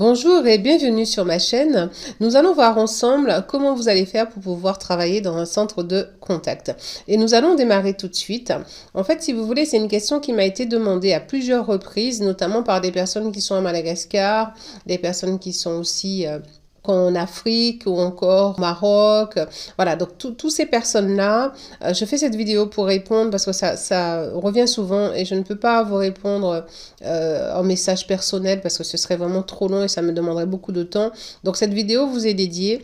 Bonjour et bienvenue sur ma chaîne. Nous allons voir ensemble comment vous allez faire pour pouvoir travailler dans un centre de contact. Et nous allons démarrer tout de suite. En fait, si vous voulez, c'est une question qui m'a été demandée à plusieurs reprises, notamment par des personnes qui sont à Madagascar, des personnes qui sont aussi en Afrique ou encore au Maroc. Voilà, donc toutes ces personnes-là, je fais cette vidéo pour répondre parce que ça revient souvent et je ne peux pas vous répondre en message personnel parce que ce serait vraiment trop long et ça me demanderait beaucoup de temps. Donc cette vidéo vous est dédiée.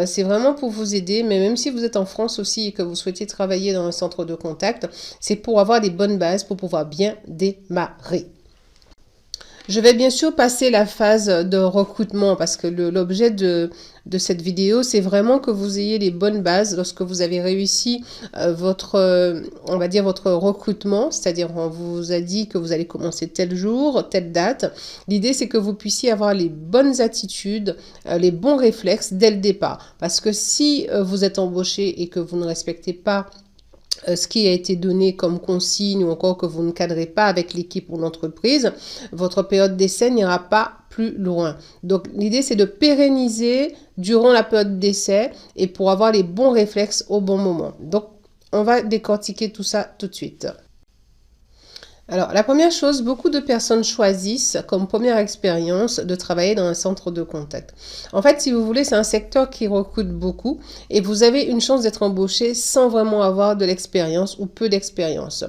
C'est vraiment pour vous aider, mais même si vous êtes en France aussi et que vous souhaitez travailler dans un centre de contact, c'est pour avoir des bonnes bases pour pouvoir bien démarrer. Je vais bien sûr passer la phase de recrutement parce que l'objet de cette vidéo, c'est vraiment que vous ayez les bonnes bases lorsque vous avez réussi on va dire votre recrutement, c'est-à-dire on vous a dit que vous allez commencer tel jour, telle date. L'idée, c'est que vous puissiez avoir les bonnes attitudes, les bons réflexes dès le départ. Parce que si vous êtes embauché et que vous ne respectez pas ce qui a été donné comme consigne ou encore que vous ne cadrez pas avec l'équipe ou l'entreprise, votre période d'essai n'ira pas plus loin. Donc l'idée, c'est de pérenniser durant la période d'essai et pour avoir les bons réflexes au bon moment. Donc on va décortiquer tout ça tout de suite. Alors, la première chose, beaucoup de personnes choisissent comme première expérience de travailler dans un centre de contact. En fait, si vous voulez, c'est un secteur qui recrute beaucoup et vous avez une chance d'être embauché sans vraiment avoir de l'expérience ou peu d'expérience.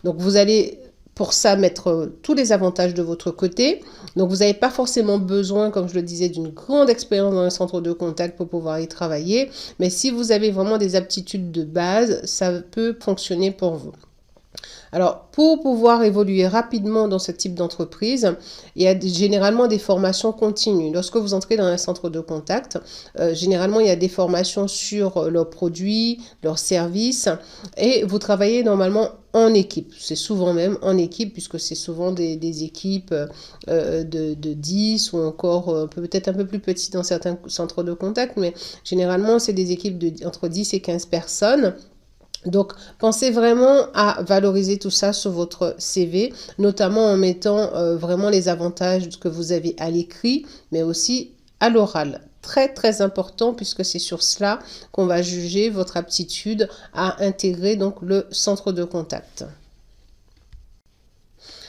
Donc, vous allez pour ça mettre tous les avantages de votre côté. Donc, vous n'avez pas forcément besoin, comme je le disais, d'une grande expérience dans un centre de contact pour pouvoir y travailler. Mais si vous avez vraiment des aptitudes de base, ça peut fonctionner pour vous. Alors, pour pouvoir évoluer rapidement dans ce type d'entreprise, il y a généralement des formations continues. Lorsque vous entrez dans un centre de contact, généralement, il y a des formations sur leurs produits, leurs services, et vous travaillez normalement en équipe. C'est souvent même en équipe, puisque c'est souvent des équipes de 10 ou encore peut-être un peu plus petites dans certains centres de contact, mais généralement, c'est des équipes entre 10 et 15 personnes. Donc, pensez vraiment à valoriser tout ça sur votre CV, notamment en mettant vraiment les avantages que vous avez à l'écrit, mais aussi à l'oral. Très, très important puisque c'est sur cela qu'on va juger votre aptitude à intégrer donc le centre de contact.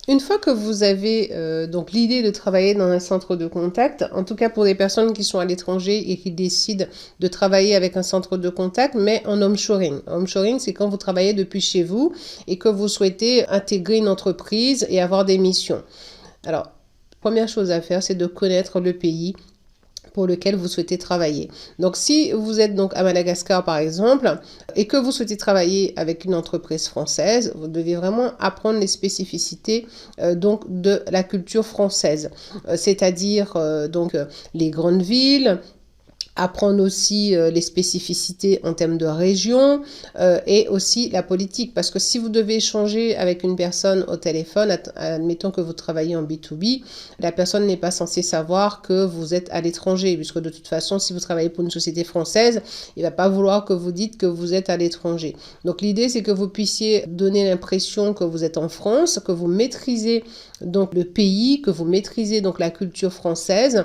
Une fois que vous avez donc l'idée de travailler dans un centre de contact, en tout cas pour des personnes qui sont à l'étranger et qui décident de travailler avec un centre de contact, mais en homeshoring. Homeshoring, c'est quand vous travaillez depuis chez vous et que vous souhaitez intégrer une entreprise et avoir des missions. Alors, première chose à faire, c'est de connaître le pays pour lequel vous souhaitez travailler. Donc, si vous êtes donc à Madagascar, par exemple, et que vous souhaitez travailler avec une entreprise française, vous devez vraiment apprendre les spécificités donc de la culture française, c'est-à-dire donc les grandes villes, apprendre aussi les spécificités en termes de région et aussi la politique. Parce que si vous devez échanger avec une personne au téléphone, admettons que vous travaillez en B2B, la personne n'est pas censée savoir que vous êtes à l'étranger, puisque de toute façon, si vous travaillez pour une société française, il ne va pas vouloir que vous dites que vous êtes à l'étranger. Donc l'idée, c'est que vous puissiez donner l'impression que vous êtes en France, que vous maîtrisez donc le pays, que vous maîtrisez donc la culture française,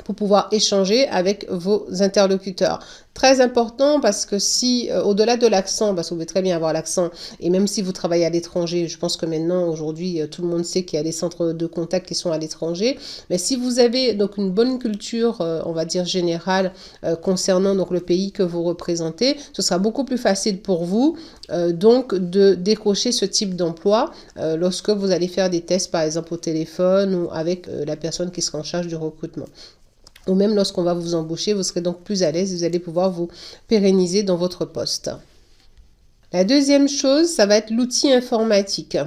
pour pouvoir échanger avec vos interlocuteurs. Très important parce que si, au-delà de l'accent, parce que vous pouvez très bien avoir l'accent, et même si vous travaillez à l'étranger, je pense que maintenant, aujourd'hui, tout le monde sait qu'il y a des centres de contact qui sont à l'étranger, mais si vous avez donc une bonne culture, on va dire générale, concernant donc le pays que vous représentez, ce sera beaucoup plus facile pour vous donc de décrocher ce type d'emploi lorsque vous allez faire des tests, par exemple au téléphone ou avec la personne qui sera en charge du recrutement. Ou même lorsqu'on va vous embaucher, vous serez donc plus à l'aise, vous allez pouvoir vous pérenniser dans votre poste. La deuxième chose, ça va être l'outil informatique.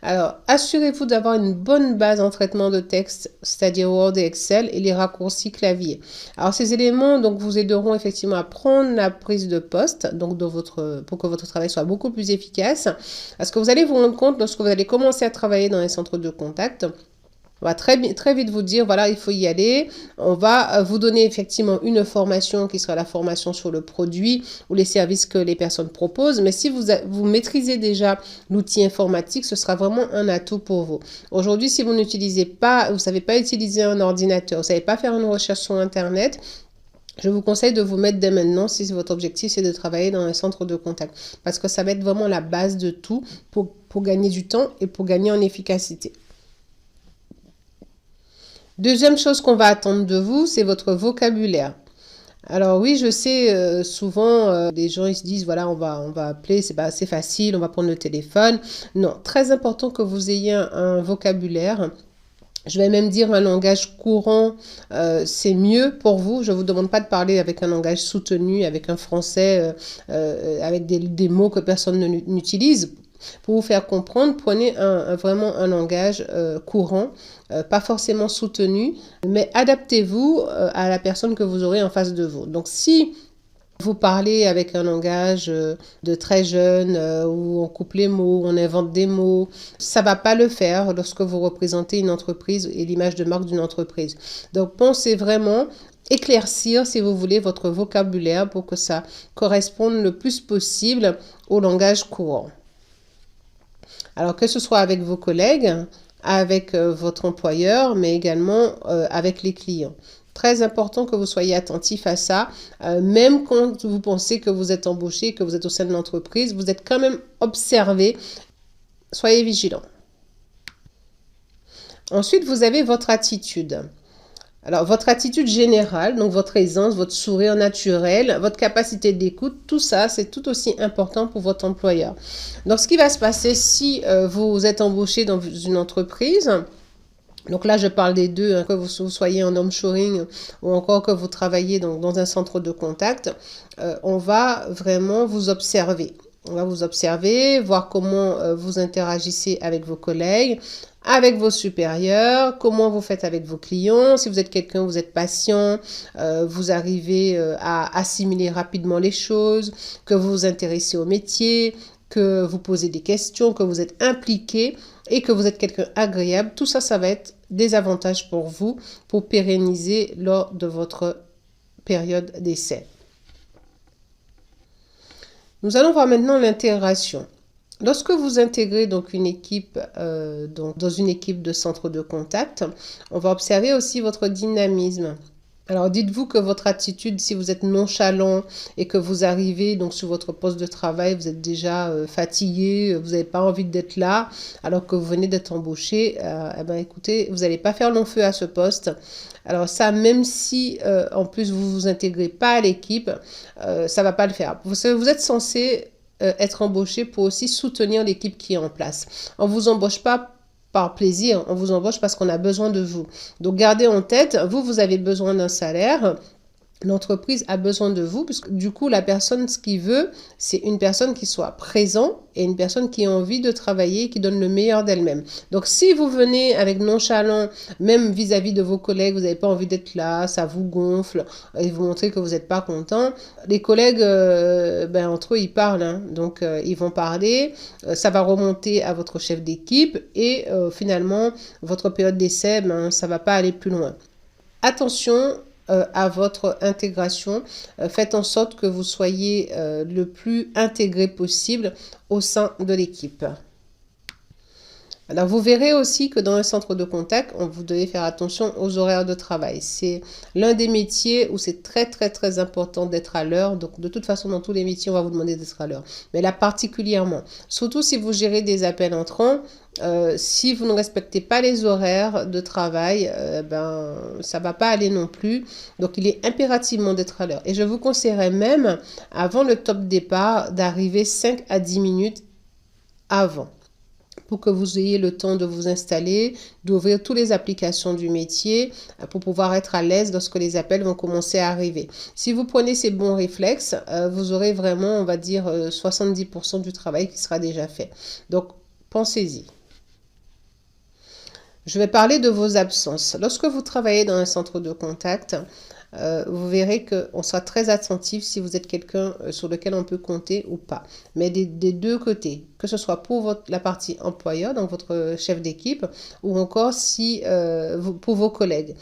Alors, assurez-vous d'avoir une bonne base en traitement de texte, c'est-à-dire Word et Excel, et les raccourcis clavier. Alors, ces éléments donc, vous aideront effectivement à prendre la prise de poste, donc pour que votre travail soit beaucoup plus efficace. Parce que vous allez vous rendre compte, lorsque vous allez commencer à travailler dans les centres de contact, On va très vite vous dire, voilà, il faut y aller. On va vous donner effectivement une formation qui sera la formation sur le produit ou les services que les personnes proposent. Mais si vous maîtrisez déjà l'outil informatique, ce sera vraiment un atout pour vous. Aujourd'hui, si vous n'utilisez pas, vous ne savez pas utiliser un ordinateur, vous ne savez pas faire une recherche sur Internet, je vous conseille de vous mettre dès maintenant, si votre objectif c'est de travailler dans un centre de contact, parce que ça va être vraiment la base de tout pour gagner du temps et pour gagner en efficacité. Deuxième chose qu'on va attendre de vous, c'est votre vocabulaire. Alors oui, je sais, souvent, des gens ils se disent, voilà, on va appeler, c'est pas assez facile, on va prendre le téléphone. Non, très important que vous ayez un vocabulaire. Je vais même dire un langage courant, c'est mieux pour vous. Je ne vous demande pas de parler avec un langage soutenu, avec un français, avec des mots que personne n'utilise. Pour vous faire comprendre, prenez vraiment un langage courant, pas forcément soutenu, mais adaptez-vous à la personne que vous aurez en face de vous. Donc si vous parlez avec un langage de très jeune où on coupe les mots, on invente des mots, ça va pas le faire lorsque vous représentez une entreprise et l'image de marque d'une entreprise. Donc pensez vraiment éclaircir, si vous voulez, votre vocabulaire pour que ça corresponde le plus possible au langage courant. Alors que ce soit avec vos collègues, avec votre employeur, mais également avec les clients. Très important que vous soyez attentif à ça. Même quand vous pensez que vous êtes embauché, que vous êtes au sein de l'entreprise, vous êtes quand même observé. Soyez vigilant. Ensuite, vous avez votre attitude. Alors, votre attitude générale, donc votre aisance, votre sourire naturel, votre capacité d'écoute, tout ça, c'est tout aussi important pour votre employeur. Donc, ce qui va se passer si vous êtes embauché dans une entreprise, donc là, je parle des deux, hein, que vous soyez en onshoring ou encore que vous travaillez dans un centre de contact, on va vraiment vous observer. On va vous observer, voir comment vous interagissez avec vos collègues, avec vos supérieurs, comment vous faites avec vos clients. Si vous êtes quelqu'un, vous êtes patient, vous arrivez à assimiler rapidement les choses, que vous vous intéressez au métier, que vous posez des questions, que vous êtes impliqué et que vous êtes quelqu'un agréable. Tout ça, ça va être des avantages pour vous pour pérenniser lors de votre période d'essai. Nous allons voir maintenant l'intégration. Lorsque vous intégrez donc une équipe, dans une équipe de centre de contact, on va observer aussi votre dynamisme. Alors dites-vous que votre attitude, si vous êtes nonchalant et que vous arrivez donc sur votre poste de travail, vous êtes déjà fatigué, vous n'avez pas envie d'être là, alors que vous venez d'être embauché, eh ben écoutez, vous n'allez pas faire long feu à ce poste. Alors ça, même si en plus vous vous intégrez pas à l'équipe, ça va pas le faire. Vous êtes censé être embauché pour aussi soutenir l'équipe qui est en place. On vous embauche pas par plaisir, on vous embauche parce qu'on a besoin de vous. Donc gardez en tête, vous avez besoin d'un salaire. L'entreprise a besoin de vous, puisque du coup, la personne, ce qu'il veut, c'est une personne qui soit présente et une personne qui a envie de travailler, qui donne le meilleur d'elle-même. Donc, si vous venez avec nonchalant, même vis-à-vis de vos collègues, vous n'avez pas envie d'être là, ça vous gonfle, et vous montrez que vous n'êtes pas content, les collègues, entre eux, ils parlent, hein. Donc, ils vont parler, ça va remonter à votre chef d'équipe, et finalement, votre période d'essai, ça ne va pas aller plus loin. Attention à votre intégration. Faites en sorte que vous soyez le plus intégré possible au sein de l'équipe. Alors, vous verrez aussi que dans un centre de contact, vous devez faire attention aux horaires de travail. C'est l'un des métiers où c'est très, très, très important d'être à l'heure. Donc, de toute façon, dans tous les métiers, on va vous demander d'être à l'heure. Mais là, particulièrement, surtout si vous gérez des appels entrants, si vous ne respectez pas les horaires de travail, ça va pas aller non plus. Donc, il est impérativement d'être à l'heure. Et je vous conseillerais même, avant le top départ, d'arriver 5 à 10 minutes avant, pour que vous ayez le temps de vous installer, d'ouvrir toutes les applications du métier pour pouvoir être à l'aise lorsque les appels vont commencer à arriver. Si vous prenez ces bons réflexes, vous aurez vraiment, on va dire, 70% du travail qui sera déjà fait. Donc, pensez-y. Je vais parler de vos absences. Lorsque vous travaillez dans un centre de contact, vous verrez qu'on sera très attentif si vous êtes quelqu'un sur lequel on peut compter ou pas. Mais des deux côtés, que ce soit pour la partie employeur, donc votre chef d'équipe, ou encore si pour vos collègues.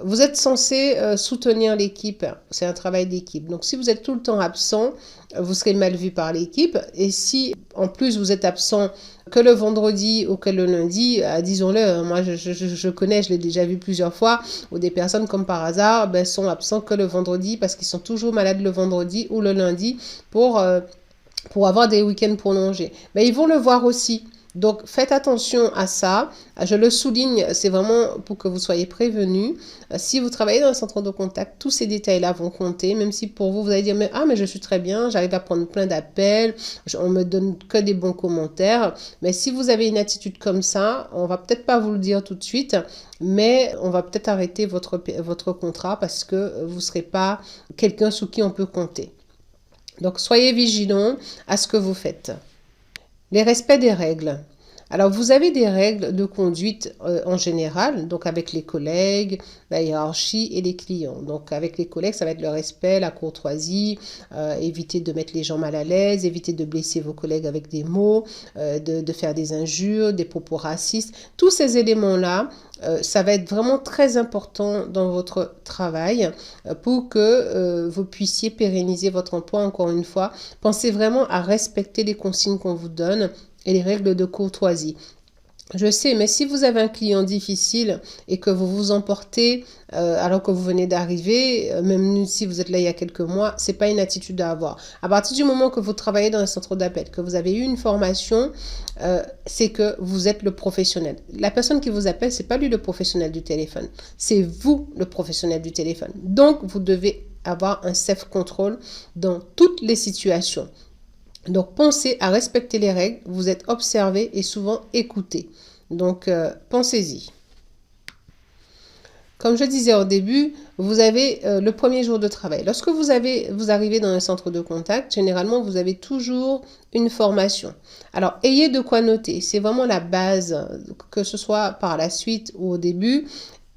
Vous êtes censé soutenir l'équipe, c'est un travail d'équipe. Donc si vous êtes tout le temps absent, vous serez mal vu par l'équipe. Et si en plus vous êtes absent que le vendredi ou que le lundi, disons-le, moi je connais, je l'ai déjà vu plusieurs fois, où des personnes comme par hasard sont absents que le vendredi parce qu'ils sont toujours malades le vendredi ou le lundi pour avoir des week-ends prolongés. Mais ils vont le voir aussi. Donc, faites attention à ça. Je le souligne, c'est vraiment pour que vous soyez prévenus. Si vous travaillez dans un centre de contact, tous ces détails-là vont compter, même si pour vous, vous allez dire, mais je suis très bien, j'arrive à prendre plein d'appels, on me donne que des bons commentaires. Mais si vous avez une attitude comme ça, on va peut-être pas vous le dire tout de suite, mais on va peut-être arrêter votre contrat parce que vous ne serez pas quelqu'un sur qui on peut compter. Donc, soyez vigilants à ce que vous faites. Les respects des règles. Alors, vous avez des règles de conduite en général, donc avec les collègues, la hiérarchie et les clients. Donc, avec les collègues, ça va être le respect, la courtoisie, éviter de mettre les gens mal à l'aise, éviter de blesser vos collègues avec des mots, de faire des injures, des propos racistes. Tous ces éléments-là, ça va être vraiment très important dans votre travail pour que vous puissiez pérenniser votre emploi. Encore une fois, pensez vraiment à respecter les consignes qu'on vous donne et les règles de courtoisie. Je sais, mais si vous avez un client difficile et que vous vous emportez alors que vous venez d'arriver, même si vous êtes là il y a quelques mois, c'est pas une attitude à avoir. À partir du moment que vous travaillez dans un centre d'appel, que vous avez eu une formation, c'est que vous êtes le professionnel. La personne qui vous appelle, c'est pas lui le professionnel du téléphone, c'est vous le professionnel du téléphone. Donc, vous devez avoir un self-control dans toutes les situations. Donc, pensez à respecter les règles, vous êtes observé et souvent écouté. Donc, pensez-y. Comme je disais au début, vous avez le premier jour de travail. Lorsque vous arrivez dans un centre de contact, généralement, vous avez toujours une formation. Alors, ayez de quoi noter. C'est vraiment la base, que ce soit par la suite ou au début.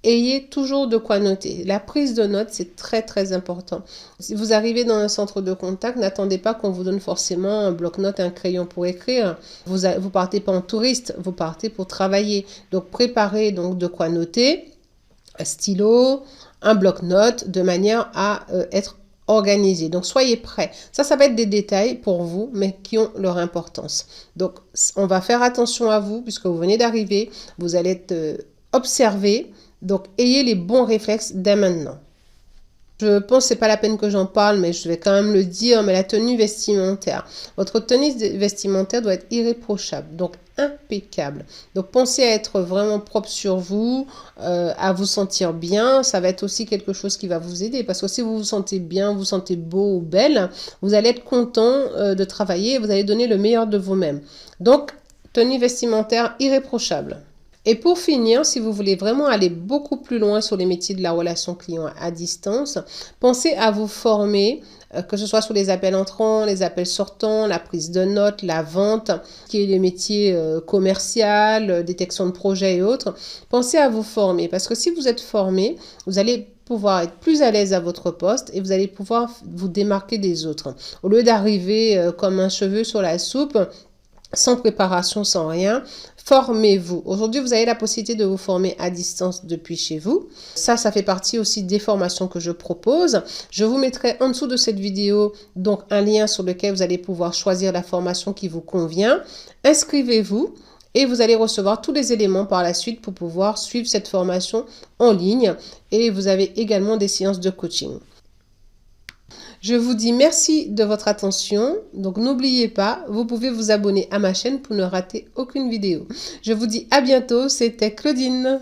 Ayez toujours de quoi noter. La prise de notes, c'est très, très important. Si vous arrivez dans un centre de contact, n'attendez pas qu'on vous donne forcément un bloc-notes, un crayon pour écrire. Vous partez pas en touriste, vous partez pour travailler. Donc, préparez donc de quoi noter, un stylo, un bloc-notes, de manière à être organisé. Donc, soyez prêts. Ça va être des détails pour vous, mais qui ont leur importance. Donc, on va faire attention à vous, puisque vous venez d'arriver. Vous allez être observé. Donc, ayez les bons réflexes dès maintenant. Je pense que ce n'est pas la peine que j'en parle, mais je vais quand même le dire, mais la tenue vestimentaire. Votre tenue vestimentaire doit être irréprochable, donc impeccable. Donc, pensez à être vraiment propre sur vous, à vous sentir bien. Ça va être aussi quelque chose qui va vous aider, parce que si vous vous sentez bien, vous vous sentez beau ou belle, vous allez être content de travailler et vous allez donner le meilleur de vous-même. Donc, tenue vestimentaire irréprochable. Et pour finir, si vous voulez vraiment aller beaucoup plus loin sur les métiers de la relation client à distance, pensez à vous former, que ce soit sur les appels entrants, les appels sortants, la prise de notes, la vente, qui est les métiers commerciaux, détection de projets et autres. Pensez à vous former, parce que si vous êtes formé, vous allez pouvoir être plus à l'aise à votre poste et vous allez pouvoir vous démarquer des autres. Au lieu d'arriver comme un cheveu sur la soupe, sans préparation, sans rien, formez-vous. Aujourd'hui, vous avez la possibilité de vous former à distance depuis chez vous. Ça fait partie aussi des formations que je propose. Je vous mettrai en dessous de cette vidéo donc un lien sur lequel vous allez pouvoir choisir la formation qui vous convient. Inscrivez-vous et vous allez recevoir tous les éléments par la suite pour pouvoir suivre cette formation en ligne. Et vous avez également des séances de coaching. Je vous dis merci de votre attention. Donc, n'oubliez pas, vous pouvez vous abonner à ma chaîne pour ne rater aucune vidéo. Je vous dis à bientôt. C'était Claudine.